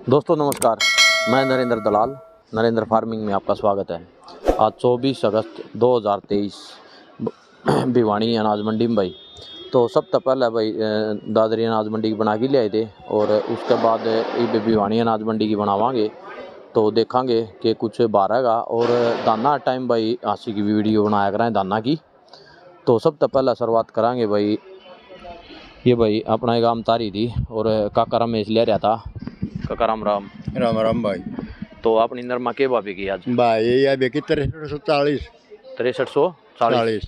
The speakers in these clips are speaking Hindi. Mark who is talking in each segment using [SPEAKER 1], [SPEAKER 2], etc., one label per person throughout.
[SPEAKER 1] दोस्तों नमस्कार, मैं नरेंद्र दलाल, नरेंद्र फार्मिंग में आपका स्वागत है। आज 24 अगस्त 2023 भिवानी अनाज मंडी में भाई। तो सबसे पहले भाई दादरी अनाज मंडी की बना के ले आए थे और उसके बाद ये भिवानी अनाज मंडी की बनावांगे। तो देखांगे कि कुछ बारहेगा और दाना टाइम भाई आशी की वीडियो बनाया कराएं दाना की। तो सबसे पहले शुरुआत करांगे भाई, ये भाई अपना गांव तारी थी और काका रमेश ले रहा था। काका राम राम।
[SPEAKER 2] राम राम भाई।
[SPEAKER 1] तो अपनी नरमा के भाभी की आज
[SPEAKER 2] भाई ये बेकी 6340
[SPEAKER 1] 6340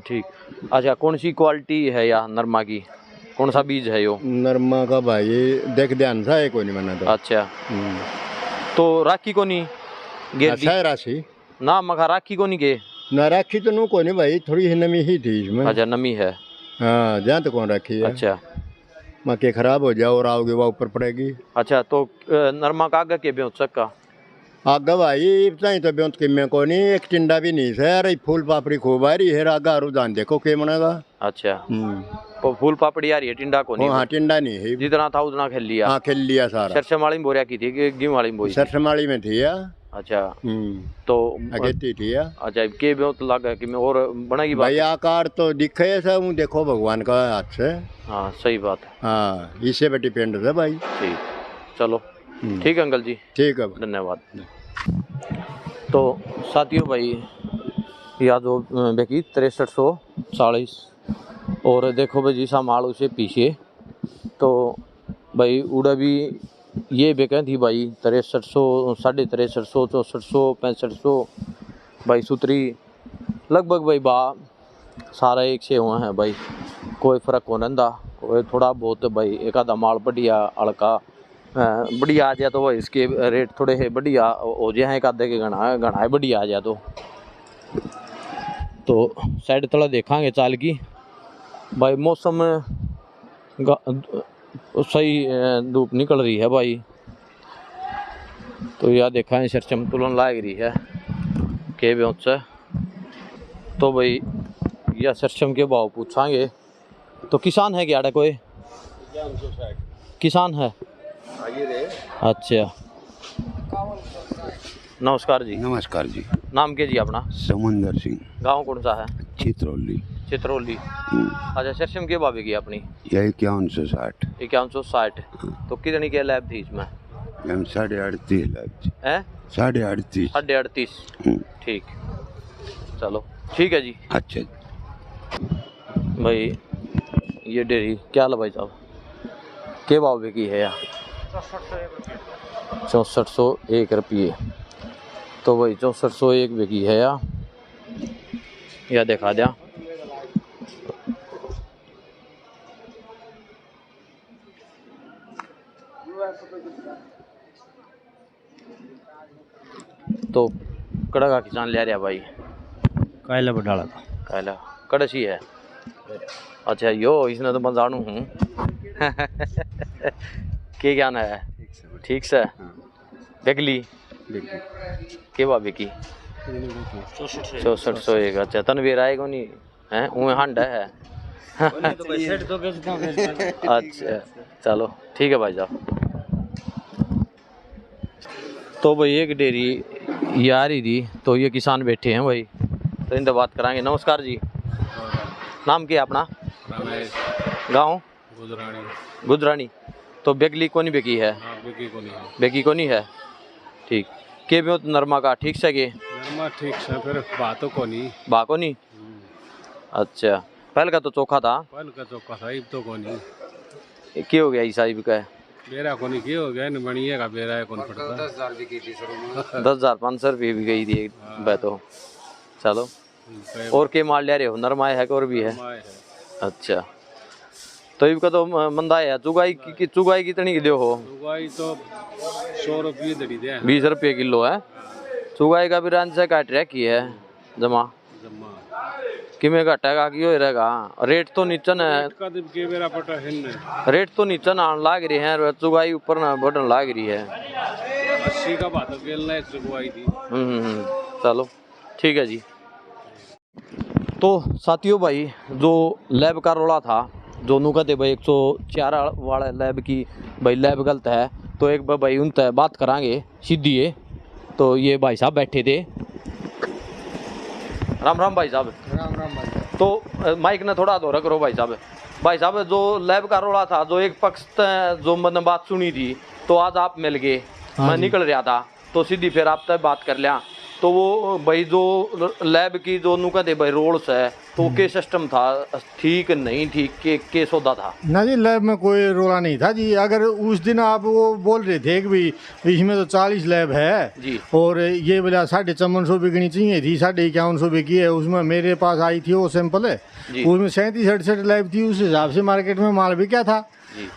[SPEAKER 1] ठीक। अच्छा, कौन सी क्वालिटी है या नरमा की, कौन सा बीज है यो?
[SPEAKER 2] नरमा का भाई देख ध्यान सा है कोई नहीं मना तो।
[SPEAKER 1] अच्छा, तो राखी को नहीं गेर
[SPEAKER 2] अच्छा है राशि
[SPEAKER 1] ना मखा राखी को नहीं के
[SPEAKER 2] ना राखी तो नो कोई नहीं भाई, थोड़ी ही नमी ही थी इसमें।
[SPEAKER 1] अच्छा, नमी है।
[SPEAKER 2] हाँ जहाँ तो कौन राखी है।
[SPEAKER 1] अच्छा,
[SPEAKER 2] मक्के खराब हो जाओ और आओगे वह ऊपर पड़ेगी।
[SPEAKER 1] अच्छा, तो नरमा का आगे के बेच सकता
[SPEAKER 2] आगा भाई इतना ही तो बेंत के में को नहीं, एक टिंडा भी नहीं है यार। फूल पापड़ी खूब आ रही है, आगा रुझान देखो के मनेगा।
[SPEAKER 1] अच्छा, तो फूल पापड़ी आ रही है, टिंडा को नहीं?
[SPEAKER 2] हाँ टिंडा नहीं है,
[SPEAKER 1] जितना था उतना खेल लिया।
[SPEAKER 2] हाँ खेल लिया सारा।
[SPEAKER 1] सरसमाली में बोरिया की थी कि गेहूं वाली में बोई?
[SPEAKER 2] सरसमाली में थी या।
[SPEAKER 1] अच्छा, तो
[SPEAKER 2] अगेती थी या।
[SPEAKER 1] अच्छा, के बेच लगा कि मैं और बनेगी बात?
[SPEAKER 2] भाई आकार तो दिखे ऐसा हूँ, देखो भगवान का हाथ से।
[SPEAKER 1] हाँ सही बात है।
[SPEAKER 2] हाँ इससे पे डिपेंड है भाई।
[SPEAKER 1] ठीक, चलो ठीक है अंकल जी,
[SPEAKER 2] ठीक है
[SPEAKER 1] धन्यवाद। तो साथियों भाई, या जो बेकी 6340 और देखो भाई जी सामाल उसे पीछे। तो भाई उड़ा भी ये बेकें थी भाई 6300, 6350, 6400, 6500 भाई सुतरी लगभग भाई बा सारा एक से हुआ है भाई, कोई फ़र्क हो रहा। कोई थोड़ा बहुत भाई एक आधा माल बढ़िया अड़का बढ़िया आ जाए तो भाई इसके रेट थोड़े है बढ़िया हो जाए, एक आधे के घना बढ़िया आ जाए तो साइड थोड़ा देखांगे चाल की भाई। मौसम सही धूप निकल रही है भाई, तो यह देखा है सरचम तुलन लाग रही है के बेच से। तो भाई यह सरचम के भाव पूछांगे। तो किसान है क्या कोई? किसान है। अच्छा, नमस्कार जी।
[SPEAKER 3] नमस्कार जी।
[SPEAKER 1] नाम के जी अपना?
[SPEAKER 3] समुंदर सिंह।
[SPEAKER 1] गांव कौन सा है?
[SPEAKER 3] चित्रौली।
[SPEAKER 1] चित्रौली। अच्छा, सरसम के भाभी की अपनी?
[SPEAKER 3] यह 5160।
[SPEAKER 1] 5160। तो कितनी के लैब थी इसमें?
[SPEAKER 3] 38.5 लाख
[SPEAKER 1] है।
[SPEAKER 3] 38.5।
[SPEAKER 1] 38.5 ठीक। चलो ठीक है जी।
[SPEAKER 3] अच्छा
[SPEAKER 1] भाई ये डेयरी क्या ला भाई साहब, के भाव बिकी है यार? 6401 रुपये। तो भाई 6401 बिकी है या दिखा दिया। तो कड़ा का किसान ले रहा भाई?
[SPEAKER 4] कायला बडाला का
[SPEAKER 1] कायला कड़सी है। अच्छा यो इसने तो मैं जानू हूँ के ज्ञान है? ठीक से बेगली के भाभी की 6401। अच्छा, तनवीर आएगा नहीं है उन्हें हंड है अच्छा चलो ठीक है भाई साहब। तो भाई एक डेयरी ये आ रही थी, तो ये किसान बैठे हैं भाई, तो इनसे बात कराएंगे। नमस्कार जी, नाम क्या अपना? गांव गुजरानी। तो बेगली कोनी बेकी है? बेकी कोनी है ठीक। के भी नरमा का ठीक से के?
[SPEAKER 4] नरमा ठीक से, फिर बातों को नहीं
[SPEAKER 1] बाको नहीं। अच्छा, पहले का तो चोखा था।
[SPEAKER 4] पहले का चौका था, अब तो को नहीं।
[SPEAKER 1] क्या हो गया ईसाई का?
[SPEAKER 4] बेरा को नहीं क्या हो गया, बढ़िया का बेरा है कौन पड़ता।
[SPEAKER 1] 10,500 रुपये भी गई थी वह तो। चलो और के माल ले रहे हो? नरमाए है और भी है? अच्छा, तो इनका तो मंदा है। चुगाई की चुगाई कितनी किलो हो?
[SPEAKER 4] चुगाई तो 100 रुपये दड़ी दे,
[SPEAKER 1] 20 रुपये किलो है। चुगाई का भी रंज से काट रखी है जमा कि में घटेगा कि हो रहेगा। रेट तो नीचन है, रेट तो नीचन आने लाग रही है, चुगाई ऊपर ना बढ़ने लाग रही है।
[SPEAKER 4] 80 का बात है चुगाई थी।
[SPEAKER 1] चलो ठीक है जी। तो साथियों भाई जो लैब का रोला था जो नु कहते भाई 104 वाला लैब की भाई लैब गलत है, तो एक बार भाई उनसे बात करांगे सीधी है। तो ये भाई साहब बैठे थे। राम राम भाई साहब।
[SPEAKER 5] राम राम भाई।
[SPEAKER 1] तो माइक ने थोड़ा दोहरा करो भाई साहब। भाई साहब जो लैब का रोड़ा था, जो एक पक्ष जो मैंने बात सुनी थी, तो आज आप मिल गए। मैं निकल रहा था तो सीधी फिर आप तक बात कर लिया। तो वो भाई जो लैब की जो नु कहते भाई रोल्स है, तो के सिस्टम था ठीक नहीं ठीक के सौदा था
[SPEAKER 5] ना जी, लैब में कोई रोला नहीं था जी। अगर उस दिन आप वो बोल रहे थे कि भाई इसमें तो 40 लैब है
[SPEAKER 1] जी,
[SPEAKER 5] और ये बोला 5450 बिकनी चाहिए थी, 5150 की है, उसमें मेरे पास आई थी वो सैंपल है,
[SPEAKER 1] जी।
[SPEAKER 5] उसमें 37-68 लैब थी। उस हिसाब से मार्केट में माल भी क्या था।
[SPEAKER 1] जी।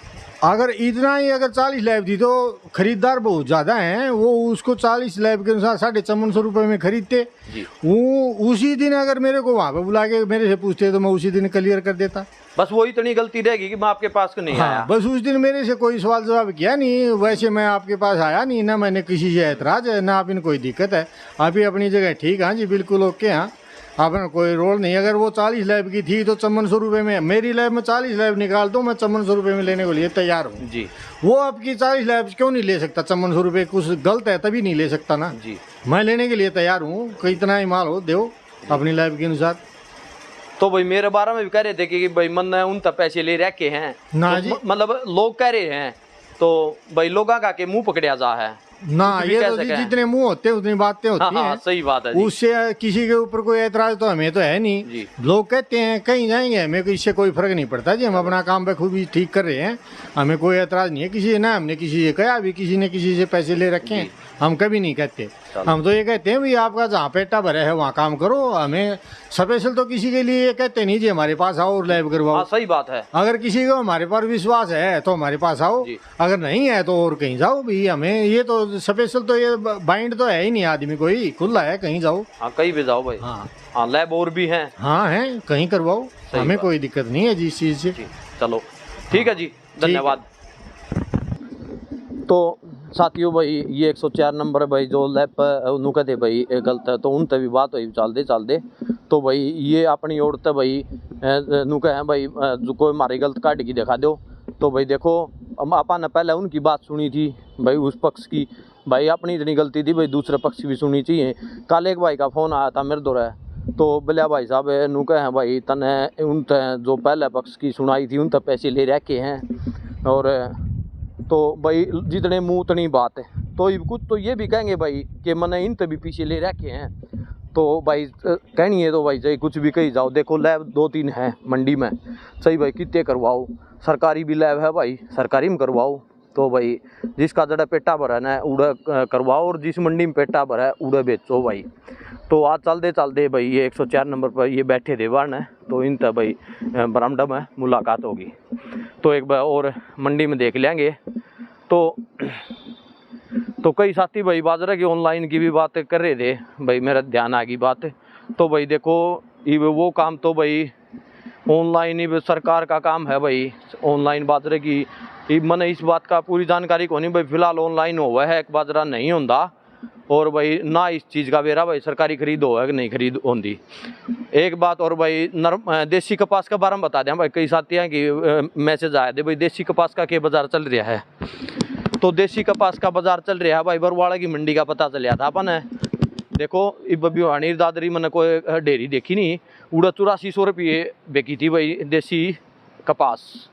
[SPEAKER 5] अगर इतना ही अगर 40 लैब थी तो खरीदार बहुत ज़्यादा हैं, वो उसको 40 लैब के अनुसार 5450 रुपये में खरीदते।
[SPEAKER 1] जी।
[SPEAKER 5] वो उसी दिन अगर मेरे को वहाँ पे बुला के मेरे से पूछते तो मैं उसी दिन क्लियर कर देता।
[SPEAKER 1] बस वो इतनी गलती रहेगी कि मैं आपके पास को नहीं आया।
[SPEAKER 5] बस उस दिन मेरे से कोई सवाल जवाब किया नहीं। वैसे मैं आपके पास आया नहीं, ना मैंने किसी से ऐतराज है, ना आप इन कोई दिक्कत है। आप ही अपनी जगह ठीक। हाँ जी, बिल्कुल ओके। हाँ, आपने कोई रोल नहीं। अगर वो 40 लैब की थी तो 5400 रुपये में, मेरी लैब में 40 लैब निकाल दो, मैं 5400 रुपये में लेने के लिए तैयार हूँ
[SPEAKER 1] जी।
[SPEAKER 5] वो आपकी 40 लैब क्यों नहीं ले सकता? 5400 रुपये कुछ गलत है तभी नहीं ले सकता ना
[SPEAKER 1] जी।
[SPEAKER 5] मैं लेने के लिए तैयार हूँ। कितना ही माल हो दो अपनी लैब के अनुसार।
[SPEAKER 1] तो भाई मेरे बारे में भी कह रहे थे कि भाई मन उन तक पैसे ले रखे हैं
[SPEAKER 5] ना
[SPEAKER 1] तो
[SPEAKER 5] जी।
[SPEAKER 1] मतलब लोग कह रहे हैं, तो भाई लोगों का के मुंह पकड़िया जा है
[SPEAKER 5] ना,
[SPEAKER 1] कुछ भी
[SPEAKER 5] ये
[SPEAKER 1] कह
[SPEAKER 5] तो जी
[SPEAKER 1] सके।
[SPEAKER 5] जितने मुंह होते हैं उतनी बातें होती
[SPEAKER 1] हाँ,
[SPEAKER 5] हैं।
[SPEAKER 1] सही बात है जी।
[SPEAKER 5] उससे किसी के ऊपर कोई ऐतराज तो हमें तो है नहीं।
[SPEAKER 1] जी।
[SPEAKER 5] लोग कहते हैं कहीं जाएंगे, हमें को इससे कोई फर्क नहीं पड़ता जी। हम अपना काम पे खूब ही ठीक कर रहे हैं, हमें कोई ऐतराज नहीं है किसी से। ना हमने किसी से कहा भी किसी ने किसी से पैसे ले रखे हैं, हम कभी नहीं कहते। हम तो ये कहते हैं भाई आपका जहाँ पेटा भरा है वहाँ काम करो। हमें स्पेशल तो किसी के लिए ये कहते नहीं जी हमारे पास आओ और लैब करवाओ।
[SPEAKER 1] हाँ, सही बात है।
[SPEAKER 5] अगर किसी को हमारे पर विश्वास है तो हमारे पास आओ,
[SPEAKER 1] जी।
[SPEAKER 5] अगर नहीं है तो और कहीं जाओ भाई। हमें ये तो स्पेशल तो ये बाइंड तो है ही नहीं आदमी, कोई खुला है कहीं जाओ।
[SPEAKER 1] हाँ, कहीं भी जाओ भाई।
[SPEAKER 5] हाँ
[SPEAKER 1] हाँ, लैब और भी हैं।
[SPEAKER 5] हाँ है, कहीं करवाओ, हमें
[SPEAKER 1] बात।
[SPEAKER 5] कोई दिक्कत नहीं है जी इस चीज़ से।
[SPEAKER 1] जी, चलो ठीक है जी, धन्यवाद। तो साथियों भाई ये 104 नंबर है भाई जो लैब पर उन्होंने कहते भाई गलत है, तो उनसे भी बात हुई चलते तो भाई ये अपनी ओर से भाई नु कहे भाई जो कोई हमारी गलत काट की दिखा दो। तो भाई देखो अपन ने पहले उनकी बात सुनी थी भाई उस पक्ष की, भाई अपनी इतनी गलती थी भाई दूसरे पक्ष की भी सुनी चाहिए। कल एक भाई का फ़ोन आया था मेरे दौरा, तो बोलिया भाई साहब नु कहे भाई तने उन जो पहले पक्ष की सुनाई थी उन तक पैसे ले रखे हैं, और तो भाई जितने मुँह उतनी बात है। तो कुछ तो ये भी कहेंगे भाई कि मैंने इन तभी पीछे ले रखे हैं। तो भाई कहनी है तो भाई चाहे कुछ भी कही जाओ। देखो लैब 2-3 है मंडी में, सही भाई कितने करवाओ। सरकारी भी लैब है भाई, सरकारी में करवाओ। तो भाई जिसका जड़ा पेटा भरा है उड़ा करवाओ, और जिस मंडी में पेटा भरा है उड़ा बेचो भाई। तो आज चलते भाई ये 104 नंबर पर ये बैठे थे बार ने, तो इन तक भाई बरामदा में मुलाकात होगी। तो एक बार और मंडी में देख लेंगे। तो कई साथी भाई बाजरा की ऑनलाइन की भी बात कर रहे थे भाई, मेरा ध्यान आ गई बात। तो भाई देखो ये वो काम तो भाई ऑनलाइन ही सरकार का काम है भाई। ऑनलाइन बाजरे की मैंने इस बात का पूरी जानकारी को नहीं भाई, फिलहाल ऑनलाइन हुआ है एक बाजरा नहीं होता, और भाई ना इस चीज़ का बेरा भाई सरकारी खरीद हो है कि नहीं खरीद होती। एक बात और भाई देसी कपास के बारे में बता दें भाई, कई साथी हैं कि मैसेज आया थे भाई देसी कपास का क्या बाज़ार चल रहा है। तो देसी कपास का बाज़ार चल रहा है भाई बरवाड़ा की मंडी का पता चलिया था अपन है। देखो भिवानी दादरी मैंने कोई डेयरी देखी नहीं, उड़ा 8400 रुपये बेची थी भाई देसी कपास।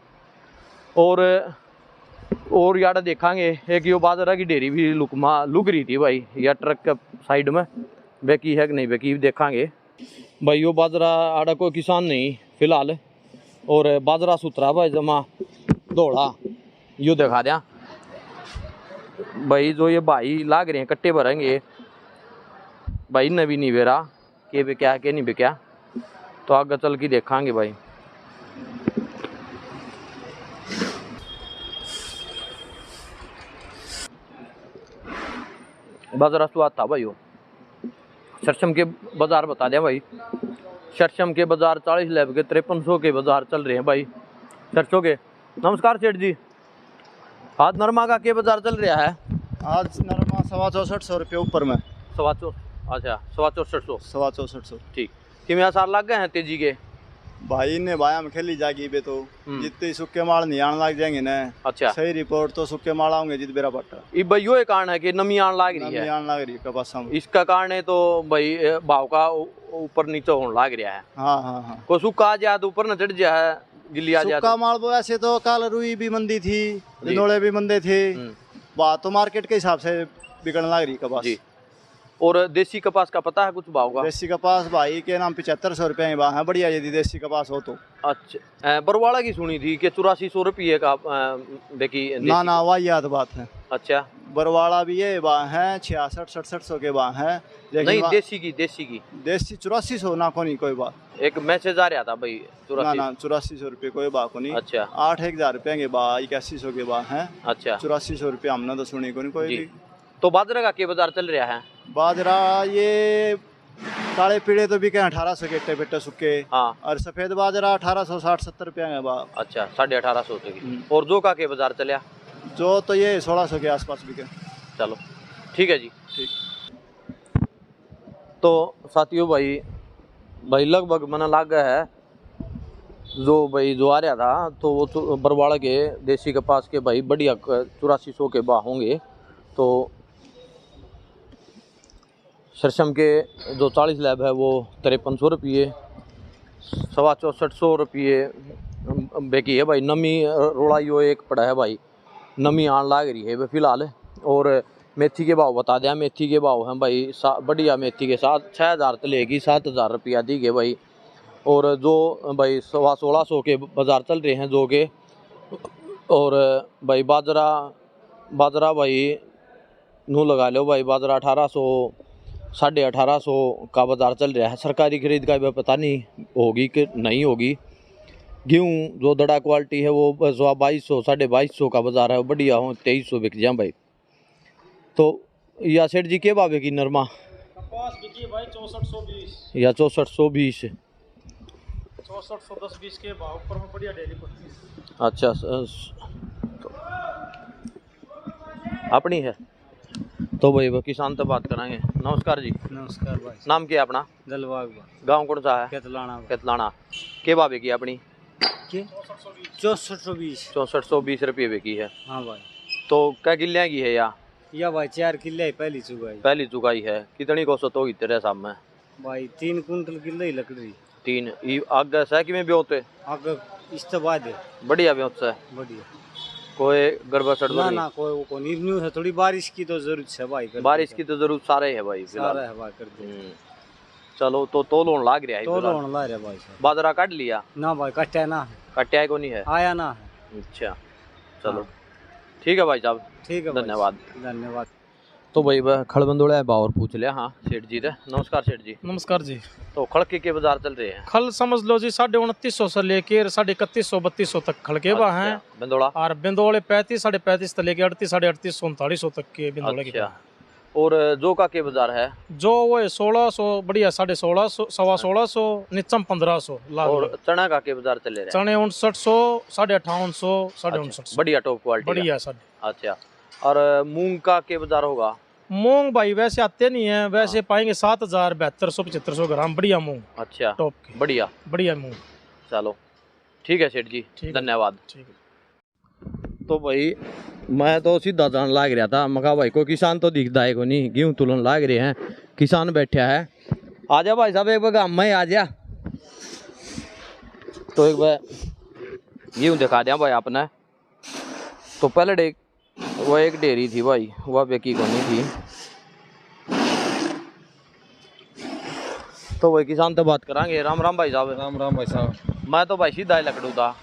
[SPEAKER 1] और यार देखांगे एक यो बाजरा की डेयरी भी लुक रही थी भाई, या ट्रक के साइड में बेकी है कि नहीं बेकी देखांगे भाई। यो बाजरा आड़ा कोई किसान नहीं फिलहाल, और बाजरा सुथरा भाई जमा दौड़ा यो दिखा दिया भाई। जो ये भाई लाग रहे हैं कट्टे भरेंगे भाई, ने भी नहीं बेरा के बेक्या के नहीं बेक्या, तो आगे चल के देखांगे भाई। बाजार स्वाद था भाई। वो शरशम के बाजार बता दिया भाई, शरशम के बाजार 40 लैब के 5300 के बाजार चल रहे हैं भाई सरसों के। नमस्कार सेठ जी, आज नरमा का क्या बाजार चल रहा है?
[SPEAKER 6] आज नरमा 6400 रुपये ऊपर में।
[SPEAKER 1] 64, अच्छा 6400।
[SPEAKER 6] 6400
[SPEAKER 1] ठीक, किमें आसार लग गए हैं तेजी के?
[SPEAKER 6] भाई ने भाई हम खेली जागी बे तो जितने सुक्के माल नहीं आने लग जाएंगे ना।
[SPEAKER 1] अच्छा
[SPEAKER 6] सही रिपोर्ट तो सुक्के माल आऊंगे जित बेरा पट्टा
[SPEAKER 1] ये भाई यो एक कारण है कि नमी आने लग रही
[SPEAKER 6] नमी
[SPEAKER 1] है,
[SPEAKER 6] आने लग रही है कपास हम।
[SPEAKER 1] इसका कारण है तो भाई भाव का ऊपर नीचे होने लग रहा है।
[SPEAKER 6] हाँ हाँ हाँ
[SPEAKER 1] को सूखा आ जाए तो ऊपर न चढ़ जाए, गिल्ली आ जाए
[SPEAKER 6] सुक्का
[SPEAKER 1] तो।
[SPEAKER 6] माल वो ऐसे तो कल रुई भी मंदी थी, बिनोले भी मंदे थे, बात तो मार्केट के हिसाब से बिकने लग रही कपास
[SPEAKER 1] जी। और देसी कपास का पता है कुछ भाव का?
[SPEAKER 6] देसी कपास भाई के नाम 7500 रुपये की बात है, बढ़िया यदि देसी कपास हो तो।
[SPEAKER 1] अच्छा बरवाड़ा की सुनी थी कि 8400 रुपये का देखी
[SPEAKER 6] ना ना वही याद बात है।
[SPEAKER 1] अच्छा
[SPEAKER 6] बरवाड़ा भी ये बात है 66-6700 के बात है, लेकिन
[SPEAKER 1] नहीं देसी की
[SPEAKER 6] देसी 8400 ना को नहीं कोई बात।
[SPEAKER 1] एक मैसेज आ रहा था भाई
[SPEAKER 6] ना ना 8400 रुपये कोई बात को नहीं।
[SPEAKER 1] अच्छा
[SPEAKER 6] 8-1000 रुपये के बाद 8100 के बाद है।
[SPEAKER 1] अच्छा
[SPEAKER 6] 8400 रुपये हमने तो सुनी को नहीं कोई भी।
[SPEAKER 1] तो बाजरा का क्या बाजार चल रहा है?
[SPEAKER 6] बाजरा ये काले पीड़े तो बिके 1800 के इट्टे पिट्टे सुक्के।
[SPEAKER 1] हाँ
[SPEAKER 6] और सफेद बाजरा 1860-70 रुपये का बा।
[SPEAKER 1] अच्छा 1850 की। और जो का के बाजार चलिया?
[SPEAKER 6] जो तो ये 1600 के आसपास बिके।
[SPEAKER 1] चलो ठीक है जी।
[SPEAKER 6] ठीक।
[SPEAKER 1] तो साथियों भाई लगभग मना लाग गया है जो भाई जो आ रहा था तो वो तो बरवाड़ा के देसी कपास के भाई बढ़िया 8400 के बा होंगे। तो सरसम के जो 40 लैब है वो 5300 रुपये, 6400 रुपये बेकी है भाई। नमी रोड़ा यो एक पड़ा है भाई, नमी आन लाग रही है फिलहाल। और मेथी के भाव बता दें, मेथी के भाव हैं भाई बढ़िया मेथी के साथ 6000 तो लेगी 7000 रुपया दी गए भाई। और जो भाई 1600 के बाज़ार चल रहे हैं जो के। और भाई बाजरा भाई नू लगा लो भाई, बाजरा 1800 1850 का बाज़ार चल रहा है। सरकारी खरीद का भी पता नहीं होगी कि नहीं होगी। गेहूँ जो दड़ा क्वालिटी है वो 2200 2250 का बाज़ार है, बढ़िया हो 2300 बिक जाए भाई। तो या सेठ जी के भाव की नरमा?
[SPEAKER 7] कपास बिकी भाई 6420
[SPEAKER 1] या 6420
[SPEAKER 7] 6410-20 के भाव पर में बढ़िया डेली पड़ती है।
[SPEAKER 1] अच्छा तो अपनी है तो भाई वो किसान तो बात कराएंगे। नमस्कार जी।
[SPEAKER 7] नमस्कार भाई।
[SPEAKER 1] नाम क्या है अपना?
[SPEAKER 7] दलबाग
[SPEAKER 1] गांव कौन सा है?
[SPEAKER 7] केतलाना
[SPEAKER 1] केतलाना। के भाव की अपनी?
[SPEAKER 7] के 6420
[SPEAKER 1] 6420 रुपये बेकी है।
[SPEAKER 7] हाँ भाई।
[SPEAKER 1] तो क्या किले की है या
[SPEAKER 7] भाई 4 किले पहली चुगाई।
[SPEAKER 1] पहली चुकाई है? कितनी कोसत होगी तेरे सामने?
[SPEAKER 7] भाई 3 कुंटल किले ही लकड़ी।
[SPEAKER 1] 3 आगे से कि में ब्योते?
[SPEAKER 7] आगे इस तो बाद है
[SPEAKER 1] बढ़िया ब्योत से
[SPEAKER 7] बढ़िया।
[SPEAKER 1] कोई गड़बड़ सड़बड़
[SPEAKER 7] ना
[SPEAKER 1] नहीं?
[SPEAKER 7] ना कोई वो नहीं न्यू है, थोड़ी बारिश की तो जरूरत है भाई।
[SPEAKER 1] बारिश की तो जरूर सारे है भाई फिलहाल।
[SPEAKER 7] सारा है भाई कर दे।
[SPEAKER 1] चलो तो लोन लाग रहा है
[SPEAKER 7] तो
[SPEAKER 1] फिलहाल।
[SPEAKER 7] लोन ला रहा भाई साहब।
[SPEAKER 1] बाजरा काट लिया?
[SPEAKER 7] ना भाई कट्टा ना है,
[SPEAKER 1] कट्या को नहीं है?
[SPEAKER 7] आया ना है।
[SPEAKER 1] अच्छा चलो ठीक है भाई साहब,
[SPEAKER 7] ठीक है,
[SPEAKER 1] धन्यवाद।
[SPEAKER 7] धन्यवाद।
[SPEAKER 1] तो भाई खड़बंदोड़ा है बावर पूछ लिया। हाँ सेठ जी थे। नमस्कार सेठ जी।
[SPEAKER 7] नमस्कार जी।
[SPEAKER 1] तो खड़के के बाजार चल रहे हैं?
[SPEAKER 7] खल समझ लो जी 2950 से लेकर 3150-3200 तक खड़के बा हैं।
[SPEAKER 1] बंदोड़ा
[SPEAKER 7] और बिंदोले 35-35.5 से लेकर 38-38.5-3900 तक के बिंदोले के।
[SPEAKER 1] अच्छा। और जो का के बाजार है?
[SPEAKER 7] जो वो 1600 बढ़िया 1650 1650 नीचम 1500 लाख।
[SPEAKER 1] और चना का के बाजार चले रहे?
[SPEAKER 7] चने 5900 5800 5900
[SPEAKER 1] बढ़िया टॉप क्वालिटी
[SPEAKER 7] बढ़िया साढ़े।
[SPEAKER 1] अच्छा। और मूंग का के बाजार होगा?
[SPEAKER 7] मूंग भाई वैसे आते नहीं है, वैसे पाएंगे 7000 7200-7500 ग्राम बढ़िया मूंग।
[SPEAKER 1] अच्छा
[SPEAKER 7] टॉप के
[SPEAKER 1] बढ़िया
[SPEAKER 7] मूंग।
[SPEAKER 1] चलो ठीक है सेठ जी, धन्यवाद।
[SPEAKER 7] ठीक है।
[SPEAKER 1] तो भाई मैं तो सीधा जान लाग रहा था, मका भाई को किसान तो दिखता है को नहीं, गेहूँ तुलन लाग रहे हैं, किसान बैठा है। आ जा भाई साहब एक बार गाँव में आ जा। तो एक बार गेहूँ दिखा दिया भाई आपने। तो पहले वो एक डेयरी थी भाई, वह बेकी को नहीं थी। तो भाई किसान तो बात करांगे। राम राम भाई साहब।
[SPEAKER 4] राम राम भाई साहब।
[SPEAKER 1] मैं तो भाई सीधा ही लकड़ू था,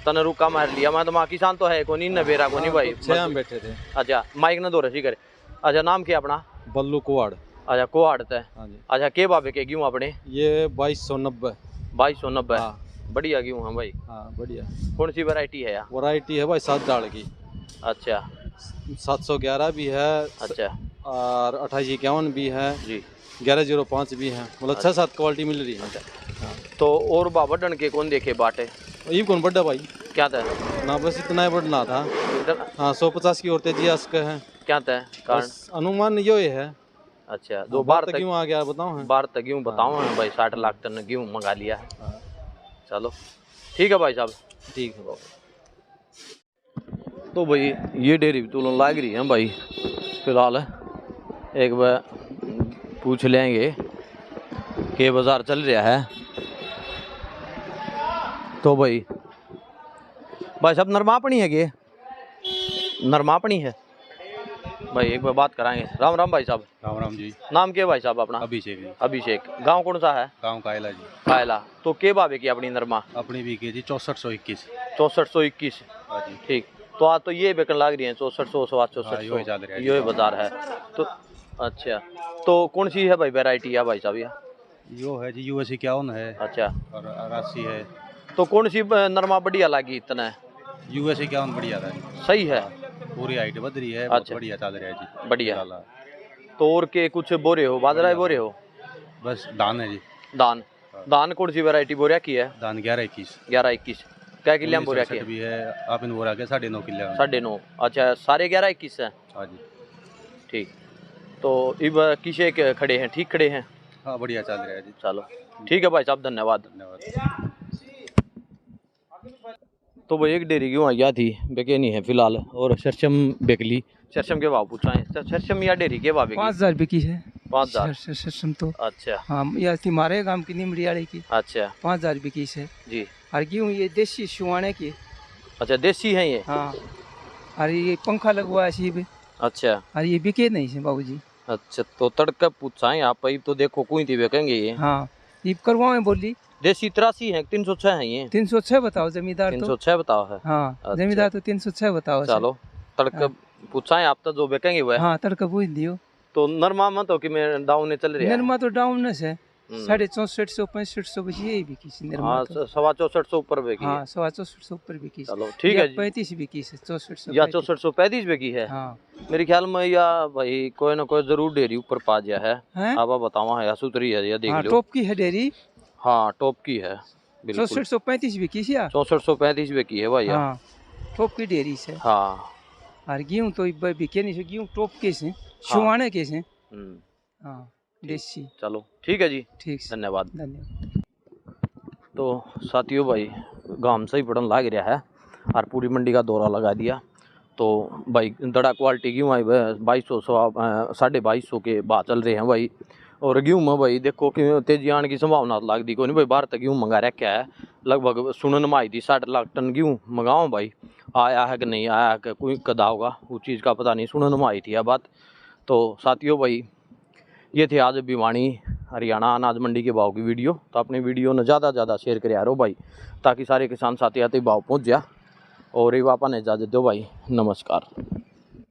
[SPEAKER 1] तने रुका मार लिया। मैं तो माँ किसान तो है को नहीं न बेरा को नहीं भाई।
[SPEAKER 4] हम बैठे थे।
[SPEAKER 1] अच्छा माइक न दो रसी करे। अच्छा नाम क्या अपना?
[SPEAKER 4] बल्लू कुआड़।
[SPEAKER 1] अच्छा कोहाड़त है।
[SPEAKER 4] हाँ जी।
[SPEAKER 1] अच्छा के बाबे के गेहूँ अपने?
[SPEAKER 4] ये 2290।
[SPEAKER 1] 2290।
[SPEAKER 4] हाँ।
[SPEAKER 1] बढ़िया गेहूँ है भाई।
[SPEAKER 4] हाँ बढ़िया।
[SPEAKER 1] कौन सी वैरायटी है यार?
[SPEAKER 4] वैरायटी है भाई 7 दाल की।
[SPEAKER 1] अच्छा
[SPEAKER 4] 711 भी है।
[SPEAKER 1] अच्छा।
[SPEAKER 4] और 2851 भी है
[SPEAKER 1] जी।
[SPEAKER 4] 1105 भी है, मतलब 6-7 क्वालिटी मिल रही है।
[SPEAKER 1] तो और बाबा डन के कौन देखे बाटे?
[SPEAKER 4] ये कौन बड़ा भाई?
[SPEAKER 1] क्या था
[SPEAKER 4] ना बस इतना ही बढ़ना था। हाँ 150 की और तेजी आस्क है।
[SPEAKER 1] क्या था कारण?
[SPEAKER 4] अनुमान ये है।
[SPEAKER 1] अच्छा जो बार तक
[SPEAKER 4] क्यों आ गया बताओ?
[SPEAKER 1] बार तक गेहूँ बताओ है भाई। 60 लाख टन गेहूँ मंगा लिया है। चलो ठीक है भाई साहब, ठीक है भाई। तो भाई ये डेयरी भी तुलन लाग रही है भाई, फिलहाल एक बार पूछ लेंगे कि बाज़ार चल रहा है। तो भाई साहब नरमापणी है कि नरमापणी है भाई, एक बार बात कराएंगे। राम राम भाई साहब।
[SPEAKER 4] राम राम जी।
[SPEAKER 1] नाम क्या है भाई साहब अपना?
[SPEAKER 4] अभिषेक जी।
[SPEAKER 1] अभिषेक। गांव कौन सा है?
[SPEAKER 4] गाँव कायला जी।
[SPEAKER 1] कायला। तो के भावे की अपनी नरमा?
[SPEAKER 4] अपनी भी की जी 6421।
[SPEAKER 1] 6421।
[SPEAKER 4] हाँ जी।
[SPEAKER 1] ठीक। तो आज तो ये बेकन लाग रही है 6400 सवा 6400,
[SPEAKER 4] यही चल रहा है,
[SPEAKER 1] ये बाजार है। तो अच्छा, तो कौन सी है भाई वैरायटी है भाई साहब ये?
[SPEAKER 4] यो है जी US 51 है
[SPEAKER 1] अच्छा,
[SPEAKER 4] और 80 है।
[SPEAKER 1] तो कौन सी नरमा बढ़िया लगी इतना?
[SPEAKER 4] US 51 बढ़िया था जी।
[SPEAKER 1] सही है,
[SPEAKER 4] पूरी हाइट बद रही है, बहुत
[SPEAKER 1] अच्छा।
[SPEAKER 4] बढ़िया चल रहा है जी।
[SPEAKER 1] बढ़िया।
[SPEAKER 4] लाला।
[SPEAKER 1] तो और के कुछ बोरे हो, बाजरा बोरे हो?
[SPEAKER 4] बस दान है जी।
[SPEAKER 1] दान। दान कौन सी वैरायटी बोरिया की है?
[SPEAKER 4] दान 1121।
[SPEAKER 1] 1121। क्या किलो बोरिया की है?
[SPEAKER 4] भी है आप इन बोरा के 9.5 किलो।
[SPEAKER 1] 9.5। अच्छा, सारे 1121 है।
[SPEAKER 4] हाँ जी।
[SPEAKER 1] ठीक। तो इब किसे के खड़े हैं? ठीक खड़े हैं।
[SPEAKER 4] हाँ बढ़िया चल रहा है जी।
[SPEAKER 1] चलो ठीक है भाई साहब, धन्यवाद।
[SPEAKER 4] धन्यवाद।
[SPEAKER 1] तो भाई एक डेयरी क्यों आई थी बेके नहीं है फिलहाल, और शरशम बेकली। शरशम के भाव पूछा है, शरशम या डेयरी के भाव?
[SPEAKER 8] 5000 बिकी है।
[SPEAKER 1] 5000।
[SPEAKER 8] शरशम तो
[SPEAKER 1] अच्छा
[SPEAKER 8] हाँ, ये थी हमारे गांव की निमड़ियाड़ी की।
[SPEAKER 1] अच्छा
[SPEAKER 8] 5000 बिकी है।
[SPEAKER 1] जी।
[SPEAKER 8] और गेहूँ ये देसी सुहाने की।
[SPEAKER 1] अच्छा, देसी है ये?
[SPEAKER 8] हाँ, और ये पंखा लगवा है सीब।
[SPEAKER 1] अच्छा।
[SPEAKER 8] और ये बिके नहीं है बाबूजी।
[SPEAKER 1] अच्छा, तो तड़का पूछा है आप ही तो देखो कोई थी बेकेंगे ये।
[SPEAKER 8] हाँ, ये करवाओ बोली।
[SPEAKER 1] देसी 83 है, 306 है ये?
[SPEAKER 8] 306 बताओ जमींदार तो।
[SPEAKER 1] 306 बताओ है।
[SPEAKER 8] हाँ
[SPEAKER 1] अच्छा।
[SPEAKER 8] जमींदार तो 306 बताओ।
[SPEAKER 1] चलो तड़का पूछा है आप तो जो बेकेंगे वो है।
[SPEAKER 8] हाँ तड़का पूछ दियो।
[SPEAKER 1] तो नरमा मत हो कि मैं डाउन ने चल रही है?
[SPEAKER 8] निर्मा तो डाउन है 6450 6500 बची यही बिकी है निर्मा
[SPEAKER 1] हाँ,
[SPEAKER 8] तो।
[SPEAKER 1] 6400 ऊपर बेकी है।
[SPEAKER 8] हाँ 6400 ऊपर बिकी।
[SPEAKER 1] चलो ठीक है जी।
[SPEAKER 8] 35 बिकी है 6400
[SPEAKER 1] या 6435 बेकी है।
[SPEAKER 8] हाँ
[SPEAKER 1] मेरे ख्याल में या भाई कोई ना कोई जरूर डेयरी ऊपर पा गया है।
[SPEAKER 8] हैं?
[SPEAKER 1] अब बतावा है या सुतरी है या देख
[SPEAKER 8] हाँ
[SPEAKER 1] लो।
[SPEAKER 8] टॉप की है डेयरी।
[SPEAKER 1] हाँ टॉप की है बिल्कुल।
[SPEAKER 8] 6435 बिकी है।
[SPEAKER 1] 6435 बेकी है भाई।
[SPEAKER 8] हाँ टॉप की डेयरी से।
[SPEAKER 1] हाँ।
[SPEAKER 8] और गेहूँ तो बिके नहीं, गेहूँ टॉप के से सुहाने के से। हाँ देसी।
[SPEAKER 1] चलो ठीक है जी,
[SPEAKER 8] ठीक,
[SPEAKER 1] धन्यवाद।
[SPEAKER 8] धन्यवाद।
[SPEAKER 1] तो साथियों भाई गांव से ही पड़न लाग रहा है और पूरी मंडी का दौरा लगा दिया। तो भाई दड़ा क्वालिटी गेहूँ आई 2200 2250 के भाव चल रहे हैं भाई। और गेहूँ में भाई देखो कि तेजी आने की संभावना लग दी कोई नहीं भाई। बाहर तक गेहूँ मंगा रखा है, लगभग सुनन में आई थी 60 लाख टन गेहूँ मंगाओ भाई। आया है कि नहीं आया है कि कोई कदा होगा उस चीज़ का पता नहीं, सुनन में आई थी यह बात। तो साथियों भाई ये थे आज भिवानी हरियाणा अनाज मंडी के भाव की वीडियो। तो अपने वीडियो ने ज़्यादा से ज़्यादा शेयर करिए रो भाई, ताकि सारे किसान साथी आते भाव पहुँच जा। और ये वापा ने इजाज़त दो भाई, नमस्कार।